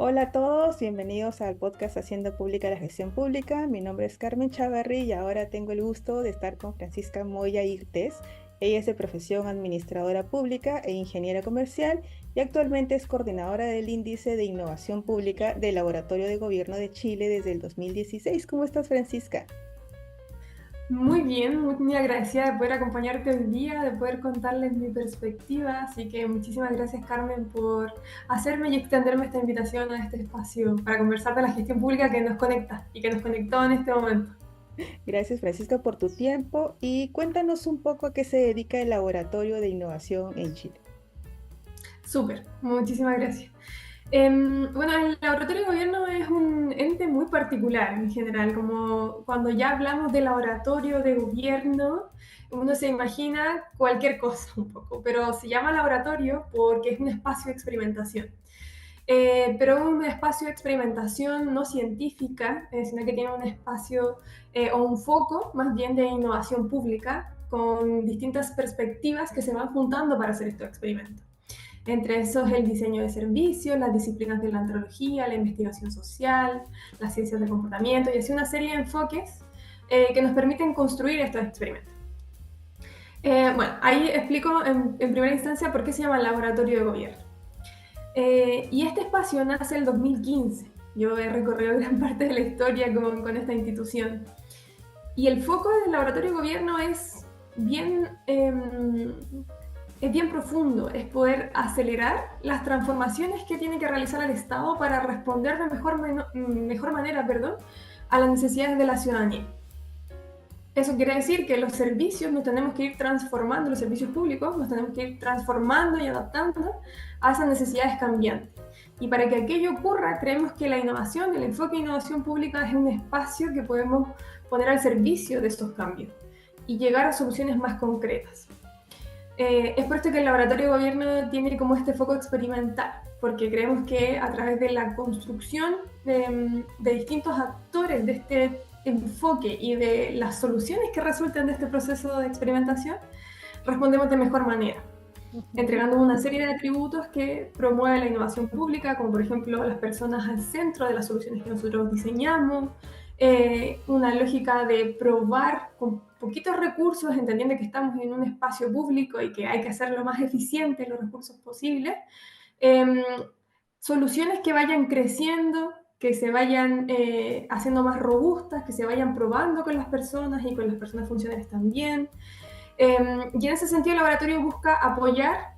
Hola a todos, bienvenidos al podcast Haciendo Pública la Gestión Pública. Mi nombre es Carmen Chavarri y ahora tengo el gusto de estar con Francisca Moya Irtes. Ella es de profesión administradora pública e ingeniera comercial y actualmente es coordinadora del Índice de Innovación Pública del Laboratorio de Gobierno de Chile desde el 2016. ¿Cómo estás, Francisca? Muy bien, muy agradecida de poder acompañarte hoy día, de poder contarles mi perspectiva, así que muchísimas gracias Carmen por hacerme y extenderme esta invitación a este espacio para conversar de la gestión pública que nos conecta y que nos conectó en este momento. Gracias, Francisca, por tu tiempo y cuéntanos un poco a qué se dedica el Laboratorio de Innovación en Chile. Súper, muchísimas gracias. Bueno, el laboratorio de gobierno es un ente muy particular en general, como cuando ya hablamos de laboratorio de gobierno, uno se imagina cualquier cosa un poco, pero se llama laboratorio porque es un espacio de experimentación. Pero un espacio de experimentación no científica, sino que tiene un espacio o un foco más bien de innovación pública con distintas perspectivas que se van juntando para hacer estos experimentos. Entre esos el diseño de servicios, las disciplinas de la antropología, la investigación social, las ciencias del comportamiento y así una serie de enfoques que nos permiten construir estos experimentos. Bueno, ahí explico en primera instancia por qué se llama laboratorio de gobierno. Y este espacio nace en el 2015. Yo he recorrido gran parte de la historia con esta institución. Y el foco del laboratorio de gobierno es bien profundo, es poder acelerar las transformaciones que tiene que realizar el Estado para responder de mejor manera, a las necesidades de la ciudadanía. Eso quiere decir que los servicios nos tenemos que ir transformando, los servicios públicos nos tenemos que ir transformando y adaptando a esas necesidades cambiantes. Y para que aquello ocurra, creemos que la innovación, el enfoque de innovación pública es un espacio que podemos poner al servicio de estos cambios y llegar a soluciones más concretas. Es por esto que el laboratorio de gobierno tiene como este foco experimental, porque creemos que a través de la construcción de distintos actores de este enfoque y de las soluciones que resulten de este proceso de experimentación, respondemos de mejor manera, Ujú. entregando una serie de atributos que promueven la innovación pública, como por ejemplo las personas al centro de las soluciones que nosotros diseñamos, una lógica de probar con poquitos recursos, entendiendo que estamos en un espacio público y que hay que hacer lo más eficiente los recursos posibles, eh, soluciones que vayan creciendo, que se vayan haciendo más robustas, que se vayan probando con las personas y con las personas funcionarias también. Y en ese sentido el laboratorio busca apoyar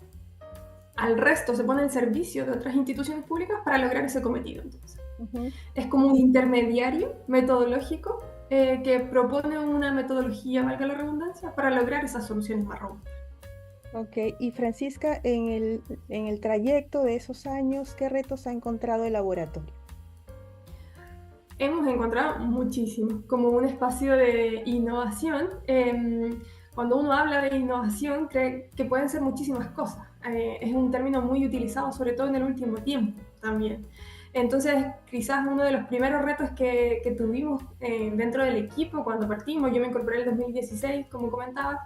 al resto, se pone en servicio de otras instituciones públicas para lograr ese cometido. Entonces, Ujú. es como un intermediario metodológico que propone una metodología, valga la redundancia, para lograr esas soluciones más robustas. Ok, y Francisca, en el trayecto de esos años, ¿qué retos ha encontrado el laboratorio? Hemos encontrado muchísimo, como un espacio de innovación. Cuando uno habla de innovación, cree que pueden ser muchísimas cosas. Es un término muy utilizado, sobre todo en el último tiempo también. Entonces, quizás uno de los primeros retos que tuvimos dentro del equipo cuando partimos, yo me incorporé en el 2016, como comentaba,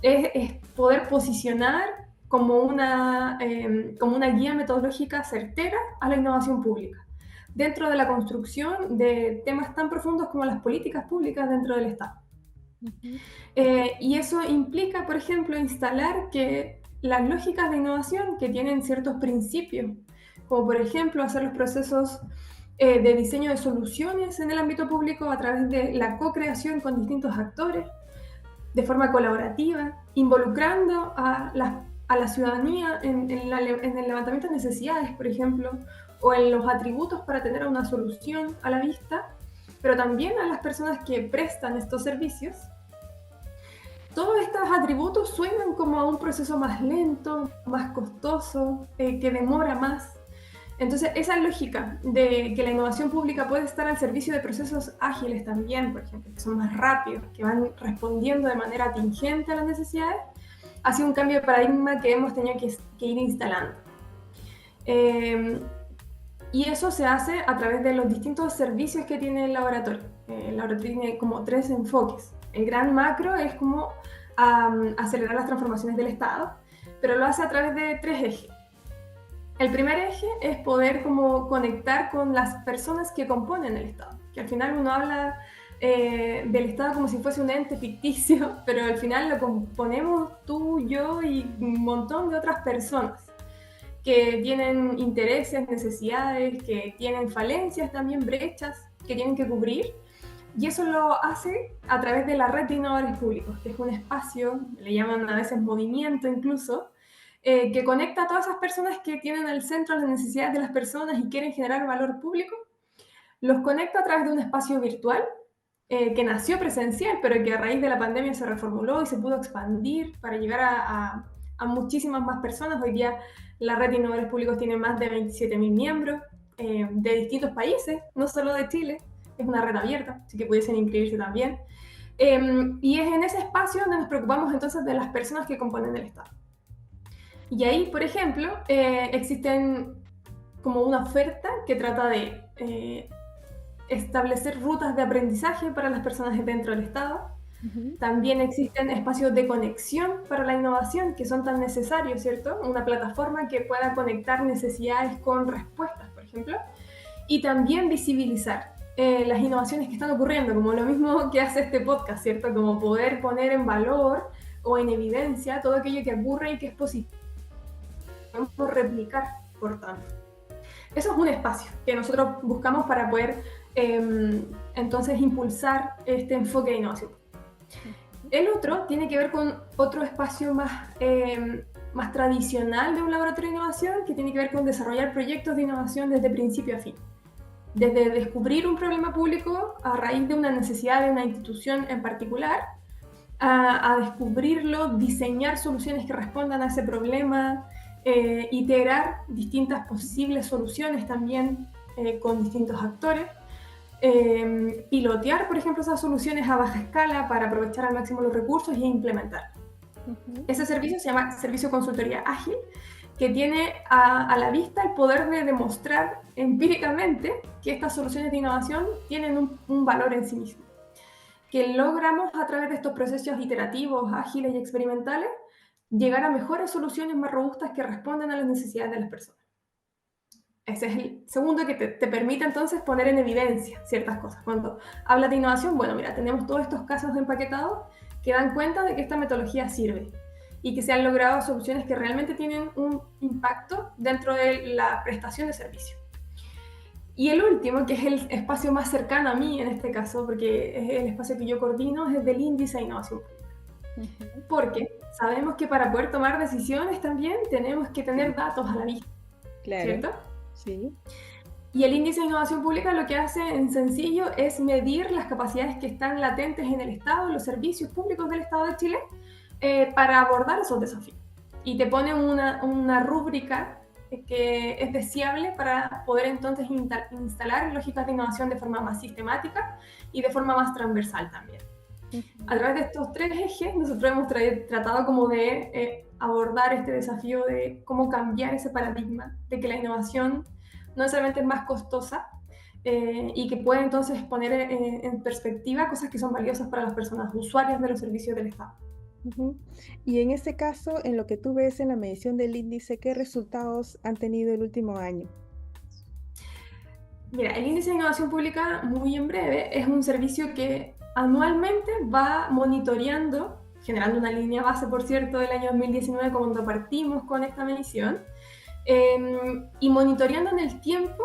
es poder posicionar como una guía metodológica certera a la innovación pública, dentro de la construcción de temas tan profundos como las políticas públicas dentro del Estado. Ujú. Y eso implica, por ejemplo, instalar que las lógicas de innovación que tienen ciertos principios, como por ejemplo hacer los procesos de diseño de soluciones en el ámbito público a través de la co-creación con distintos actores, de forma colaborativa, involucrando a la ciudadanía en el levantamiento de necesidades, por ejemplo, o en los atributos para tener una solución a la vista, pero también a las personas que prestan estos servicios. Todos estos atributos suenan como a un proceso más lento, más costoso, que demora más. Entonces, esa lógica de que la innovación pública puede estar al servicio de procesos ágiles también, por ejemplo, que son más rápidos, que van respondiendo de manera atingente a las necesidades, ha sido un cambio de paradigma que hemos tenido que ir instalando. Eh, y eso se hace a través de los distintos servicios que tiene el laboratorio. El laboratorio tiene como tres enfoques. El gran macro es como acelerar las transformaciones del Estado, pero lo hace a través de tres ejes. El primer eje es poder como conectar con las personas que componen el Estado, que al final uno habla del Estado como si fuese un ente ficticio, pero al final lo componemos tú, yo y un montón de otras personas que tienen intereses, necesidades, que tienen falencias, también brechas que tienen que cubrir. Y eso lo hace a través de la red de innovadores públicos, que es un espacio, le llaman a veces movimiento incluso, que conecta a todas esas personas que tienen al centro las necesidades de las personas y quieren generar valor público. Los conecta a través de un espacio virtual que nació presencial, pero que a raíz de la pandemia se reformuló y se pudo expandir para llegar a muchísimas más personas. Hoy día la red de innovadores públicos tiene más de 27.000 miembros de distintos países, no solo de Chile. Es una red abierta, así que pudiesen inscribirse también. Y es en ese espacio donde nos preocupamos entonces de las personas que componen el Estado. Y ahí, por ejemplo, existen como una oferta que trata de establecer rutas de aprendizaje para las personas dentro del Estado. También existen espacios de conexión para la innovación que son tan necesarios, ¿cierto? Una plataforma que pueda conectar necesidades con respuestas, por ejemplo. Y también visibilizar las innovaciones que están ocurriendo, como lo mismo que hace este podcast, ¿cierto? Como poder poner en valor o en evidencia todo aquello que ocurre y que es positivo. Podemos replicar, por tanto. Eso es un espacio que nosotros buscamos para poder entonces impulsar este enfoque de innovación. El otro tiene que ver con otro espacio más tradicional de un laboratorio de innovación, que tiene que ver con desarrollar proyectos de innovación desde principio a fin. Desde descubrir un problema público a raíz de una necesidad de una institución en particular, a descubrirlo, diseñar soluciones que respondan a ese problema, iterar distintas posibles soluciones también con distintos actores, pilotear, por ejemplo, esas soluciones a baja escala para aprovechar al máximo los recursos y implementar. Ese servicio se llama Servicio Consultoría Ágil, que tiene a la vista el poder de demostrar empíricamente que estas soluciones de innovación tienen un valor en sí mismo, que logramos a través de estos procesos iterativos, ágiles y experimentales, llegar a mejores soluciones más robustas que respondan a las necesidades de las personas. Ese es el segundo que te permite entonces poner en evidencia ciertas cosas. Cuando hablas de innovación, bueno, mira, tenemos todos estos casos empaquetados que dan cuenta de que esta metodología sirve y que se han logrado soluciones que realmente tienen un impacto dentro de la prestación de servicio. Y el último, que es el espacio más cercano a mí en este caso, porque es el espacio que yo coordino, es el del índice de innovación pública. Porque sabemos que para poder tomar decisiones también tenemos que tener datos a la vista, Claro. ¿cierto? Sí. Y el índice de innovación pública lo que hace en sencillo es medir las capacidades que están latentes en el Estado, en los servicios públicos del Estado de Chile, para abordar esos desafíos. Y te pone una rúbrica que es deseable para poder entonces instalar lógicas de innovación de forma más sistemática y de forma más transversal también. A través de estos tres ejes, nosotros hemos tratado como de abordar este desafío de cómo cambiar ese paradigma de que la innovación no necesariamente es más costosa y que puede entonces poner en perspectiva cosas que son valiosas para las personas usuarias de los servicios del Estado. Y en este caso, en lo que tú ves en la medición del índice, ¿qué resultados han tenido el último año? Mira, el índice de innovación pública, muy en breve, es un servicio que anualmente va monitoreando, generando una línea base, por cierto, del año 2019, cuando partimos con esta medición, y monitoreando en el tiempo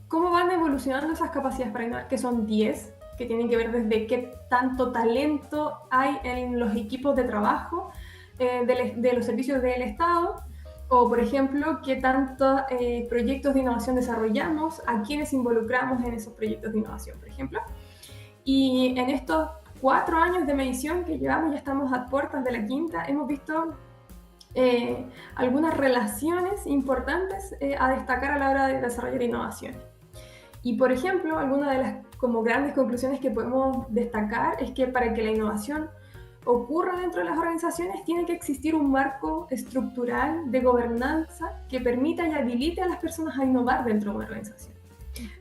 cómo van evolucionando esas capacidades para innovar, que son 10, que tienen que ver desde qué tanto talento hay en los equipos de trabajo de los servicios del Estado, o por ejemplo, qué tantos proyectos de innovación desarrollamos, a quiénes involucramos en esos proyectos de innovación, por ejemplo. Y en estos 4 años de medición que llevamos, ya estamos a puertas de la quinta, hemos visto algunas relaciones importantes a destacar a la hora de desarrollar innovaciones. Y por ejemplo, alguna de las como grandes conclusiones que podemos destacar es que para que la innovación ocurra dentro de las organizaciones tiene que existir un marco estructural de gobernanza que permita y habilite a las personas a innovar dentro de una organización.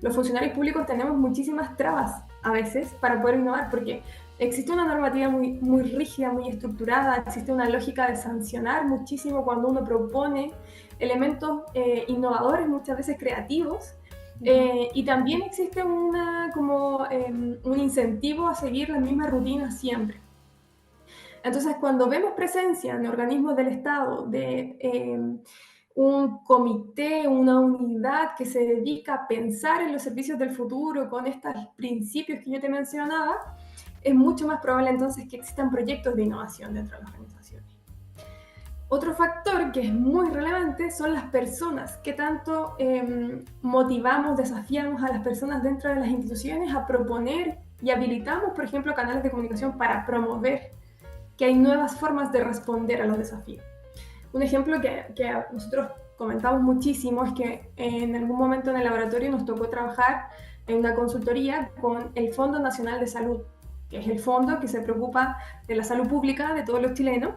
Los funcionarios públicos tenemos muchísimas trabas a veces para poder innovar porque existe una normativa muy rígida, muy estructurada, existe una lógica de sancionar muchísimo cuando uno propone elementos innovadores, muchas veces creativos, y también existe un incentivo a seguir la misma rutina siempre. Entonces, cuando vemos presencia en organismos del Estado de un comité, una unidad que se dedica a pensar en los servicios del futuro con estos principios que yo te mencionaba, es mucho más probable entonces que existan proyectos de innovación dentro de las organizaciones. Otro factor que es muy relevante son las personas, que tanto motivamos, desafiamos a las personas dentro de las instituciones a proponer y habilitamos, por ejemplo, canales de comunicación para promover que hay nuevas formas de responder a los desafíos. Un ejemplo que nosotros comentamos muchísimo es que en algún momento en el laboratorio nos tocó trabajar en una consultoría con el Fondo Nacional de Salud, que es el fondo que se preocupa de la salud pública de todos los chilenos.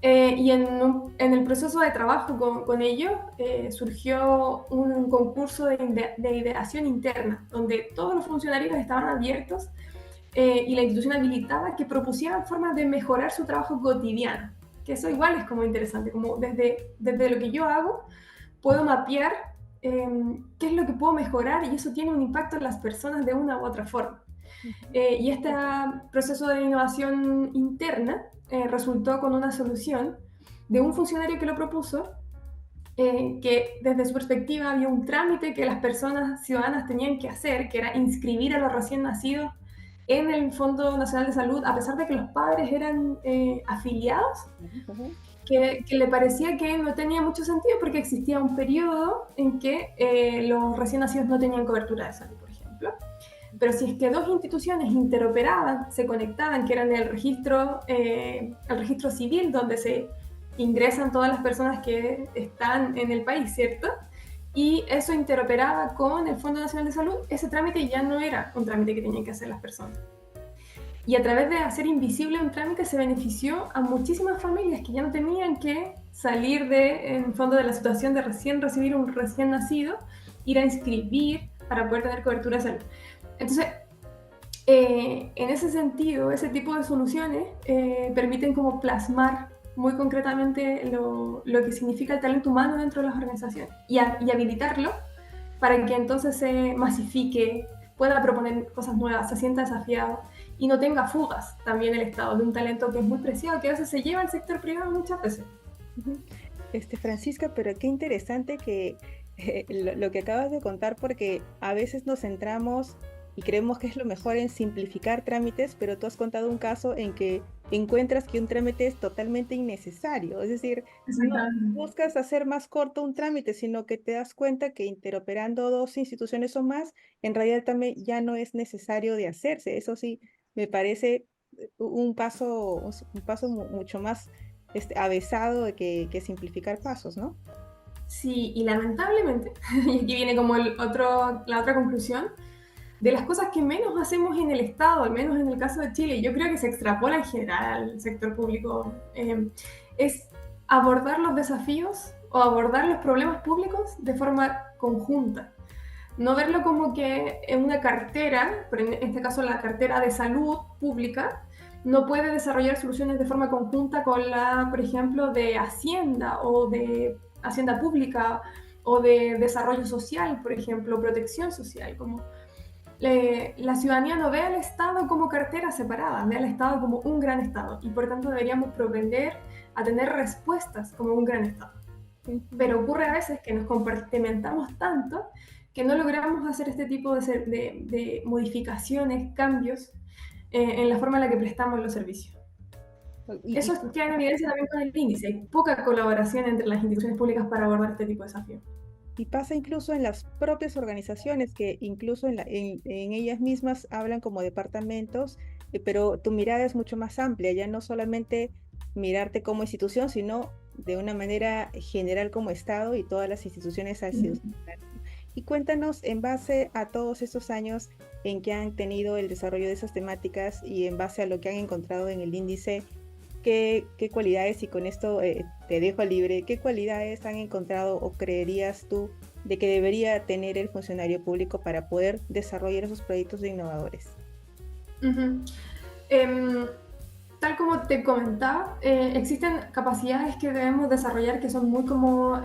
Y en el proceso de trabajo con ellos surgió un concurso de ideación interna, donde todos los funcionarios estaban abiertos y la institución habilitaba que propusieran formas de mejorar su trabajo cotidiano, que eso igual es como interesante, como desde lo que yo hago puedo mapear qué es lo que puedo mejorar y eso tiene un impacto en las personas de una u otra forma. Y este proceso de innovación interna resultó con una solución de un funcionario que lo propuso, que desde su perspectiva había un trámite que las personas ciudadanas tenían que hacer, que era inscribir a los recién nacidos en el Fondo Nacional de Salud, a pesar de que los padres eran afiliados, que le parecía que no tenía mucho sentido porque existía un periodo en que los recién nacidos no tenían cobertura de salud, por ejemplo. Pero si es que dos instituciones interoperaban, se conectaban, que eran el registro civil, donde se ingresan todas las personas que están en el país, ¿cierto? Y eso interoperaba con el Fondo Nacional de Salud, ese trámite ya no era un trámite que tenían que hacer las personas. Y a través de hacer invisible un trámite se benefició a muchísimas familias que ya no tenían que salir en el fondo de la situación de recién recibir un recién nacido, ir a inscribir para poder tener cobertura de salud. Entonces, en ese sentido, ese tipo de soluciones permiten como plasmar muy concretamente lo que significa el talento humano dentro de las organizaciones y habilitarlo para que entonces se masifique, pueda proponer cosas nuevas, se sienta desafiado y no tenga fugas también el Estado de un talento que es muy preciado, que a veces se lleva al sector privado muchas veces. Francisca, pero qué interesante que lo que acabas de contar, porque a veces nos centramos y creemos que es lo mejor en simplificar trámites, pero tú has contado un caso en que encuentras que un trámite es totalmente innecesario. Es decir, no buscas hacer más corto un trámite, sino que te das cuenta que interoperando dos instituciones o más, en realidad también ya no es necesario de hacerse. Eso sí, me parece un paso mucho más avesado que simplificar pasos, ¿no? Sí, y lamentablemente, y aquí viene como la otra conclusión, de las cosas que menos hacemos en el Estado, al menos en el caso de Chile, yo creo que se extrapola en general al sector público, es abordar los desafíos o abordar los problemas públicos de forma conjunta. No verlo como que en una cartera, pero en este caso la cartera de salud pública, no puede desarrollar soluciones de forma conjunta con la, por ejemplo, de Hacienda o de Hacienda Pública o de desarrollo social, por ejemplo, protección social, como la ciudadanía no ve al Estado como cartera separada, ve al Estado como un gran Estado y por tanto deberíamos propender a tener respuestas como un gran Estado. Pero ocurre a veces que nos compartimentamos tanto que no logramos hacer este tipo de modificaciones, cambios en la forma en la que prestamos los servicios. Eso queda en evidencia también con el índice. Hay poca colaboración entre las instituciones públicas para abordar este tipo de desafíos. Y pasa incluso en las propias organizaciones, que incluso en ellas mismas hablan como departamentos, pero tu mirada es mucho más amplia, ya no solamente mirarte como institución, sino de una manera general como Estado y todas las instituciones así. Y cuéntanos, en base a todos estos años en que han tenido el desarrollo de esas temáticas y en base a lo que han encontrado en el índice, ¿qué cualidades, y con esto te dejo libre, qué cualidades han encontrado o creerías tú de que debería tener el funcionario público para poder desarrollar esos proyectos innovadores? Em, Tal como te comentaba, existen capacidades que debemos desarrollar que son muy como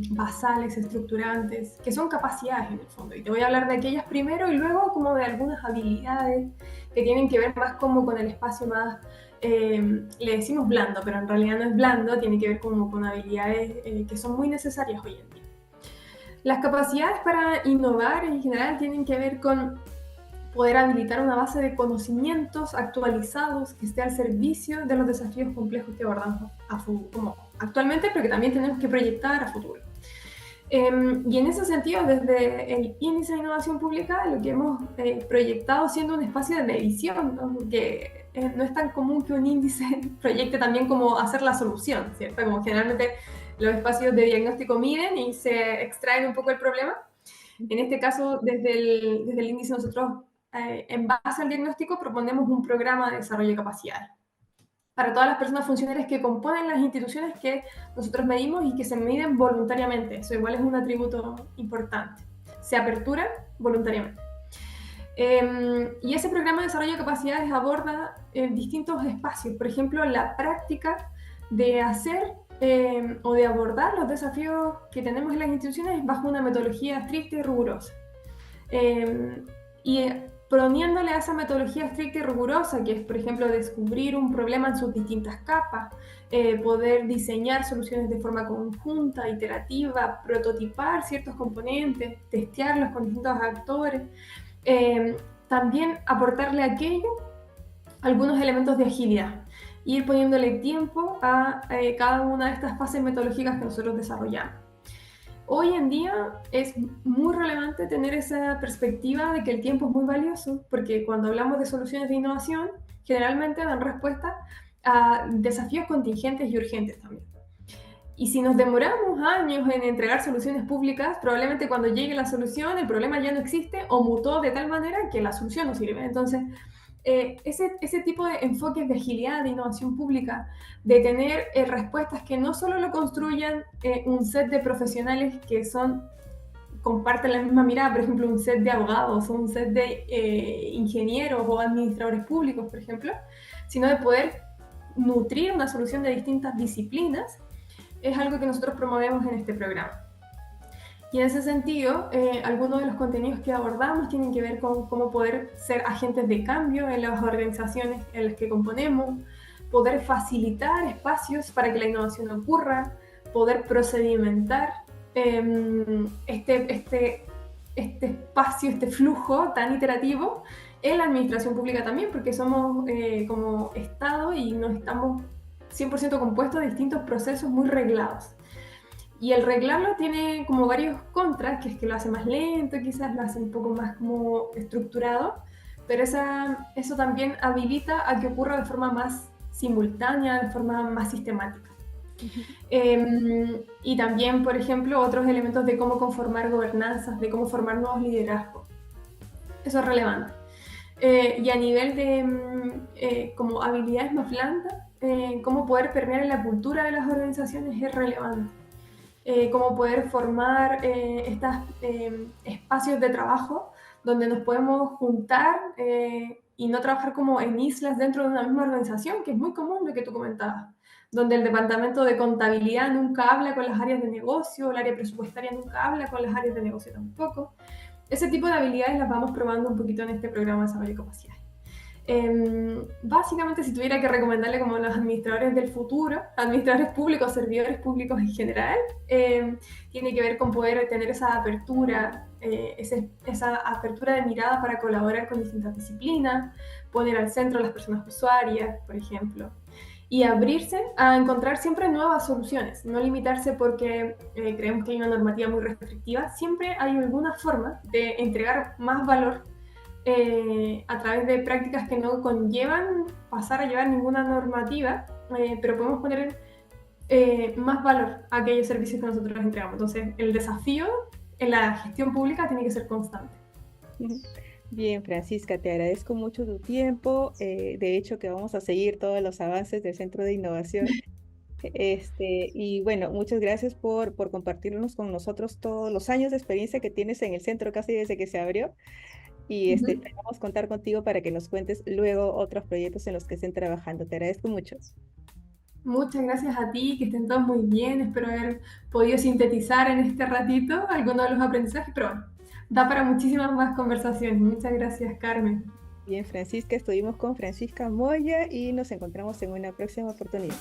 basales, estructurantes, que son capacidades en el fondo. Y te voy a hablar de aquellas primero y luego como de algunas habilidades que tienen que ver más como con el espacio más, le decimos blando, pero en realidad no es blando, tiene que ver como con habilidades que son muy necesarias hoy en día. Las capacidades para innovar en general tienen que ver con poder habilitar una base de conocimientos actualizados que esté al servicio de los desafíos complejos que abordamos como actualmente, pero que también tenemos que proyectar a futuro. Y en ese sentido, desde el Índice de Innovación Pública, lo que hemos proyectado siendo un espacio de medición, ¿no? Que no es tan común que un índice proyecte también como hacer la solución, ¿cierto? Como generalmente los espacios de diagnóstico miden y se extraen un poco el problema. En este caso, desde el índice nosotros, en base al diagnóstico, proponemos un programa de desarrollo de capacidades para todas las personas funcionarias que componen las instituciones que nosotros medimos y que se miden voluntariamente. Eso igual es un atributo importante. Se apertura voluntariamente. Y ese programa de desarrollo de capacidades aborda distintos espacios. Por ejemplo, la práctica de hacer o de abordar los desafíos que tenemos en las instituciones bajo una metodología estricta y rigurosa. Y poniéndole a esa metodología estricta y rigurosa, que es, por ejemplo, descubrir un problema en sus distintas capas, poder diseñar soluciones de forma conjunta, iterativa, prototipar ciertos componentes, testearlos con distintos actores, también aportarle a aquello algunos elementos de agilidad, ir poniéndole tiempo a cada una de estas fases metodológicas que nosotros desarrollamos. Hoy en día es muy relevante tener esa perspectiva de que el tiempo es muy valioso, porque cuando hablamos de soluciones de innovación, generalmente dan respuesta a desafíos contingentes y urgentes también. Y si nos demoramos años en entregar soluciones públicas, probablemente cuando llegue la solución el problema ya no existe o mutó de tal manera que la solución no sirve. Entonces, ese tipo de enfoques de agilidad, de innovación pública, de tener respuestas que no solo lo construyan un set de profesionales que comparten la misma mirada, por ejemplo, un set de abogados o un set de ingenieros o administradores públicos, por ejemplo, sino de poder nutrir una solución de distintas disciplinas, es algo que nosotros promovemos en este programa. Y en ese sentido, algunos de los contenidos que abordamos tienen que ver con cómo poder ser agentes de cambio en las organizaciones en las que componemos, poder facilitar espacios para que la innovación ocurra, poder procedimentar este espacio, este flujo tan iterativo en la administración pública también, porque somos como Estado y no estamos 100% compuestos de distintos procesos muy reglados. Y el reglarlo tiene como varios contras, que es que lo hace más lento, quizás lo hace un poco más como estructurado, pero eso también habilita a que ocurra de forma más simultánea, de forma más sistemática. Y también, por ejemplo, otros elementos de cómo conformar gobernanzas, de cómo formar nuevos liderazgos. Eso es relevante. Y a nivel de como habilidades más blandas, cómo poder permear en la cultura de las organizaciones es relevante. Cómo poder formar estos espacios de trabajo donde nos podemos juntar y no trabajar como en islas dentro de una misma organización, que es muy común lo que tú comentabas, donde el departamento de contabilidad nunca habla con las áreas de negocio, el área presupuestaria nunca habla con las áreas de negocio tampoco. Ese tipo de habilidades las vamos probando un poquito en este programa de desarrollo de capacidades. Básicamente, si tuviera que recomendarle como a los administradores del futuro, administradores públicos, servidores públicos en general, tiene que ver con poder tener esa apertura, esa apertura de mirada para colaborar con distintas disciplinas, poner al centro a las personas usuarias, por ejemplo, y abrirse a encontrar siempre nuevas soluciones, no limitarse porque creemos que hay una normativa muy restrictiva. Siempre hay alguna forma de entregar más valor a través de prácticas que no conllevan pasar a llevar ninguna normativa, pero podemos poner más valor a aquellos servicios que nosotros entregamos. Entonces, el desafío en la gestión pública tiene que ser constante. Bien, Francisca, te agradezco mucho tu tiempo. De hecho, que vamos a seguir todos los avances del Centro de Innovación. Y bueno, muchas gracias por compartirnos con nosotros todos los años de experiencia que tienes en el centro casi desde que se abrió. y Ujú. esperamos contar contigo para que nos cuentes luego otros proyectos en los que estén trabajando. Te agradezco mucho. Muchas gracias a ti, que estén todos muy bien. Espero haber podido sintetizar en este ratito algunos de los aprendizajes, pero bueno, da para muchísimas más conversaciones. Muchas gracias, Carmen. Bien, Francisca, estuvimos con Francisca Moya y nos encontramos en una próxima oportunidad.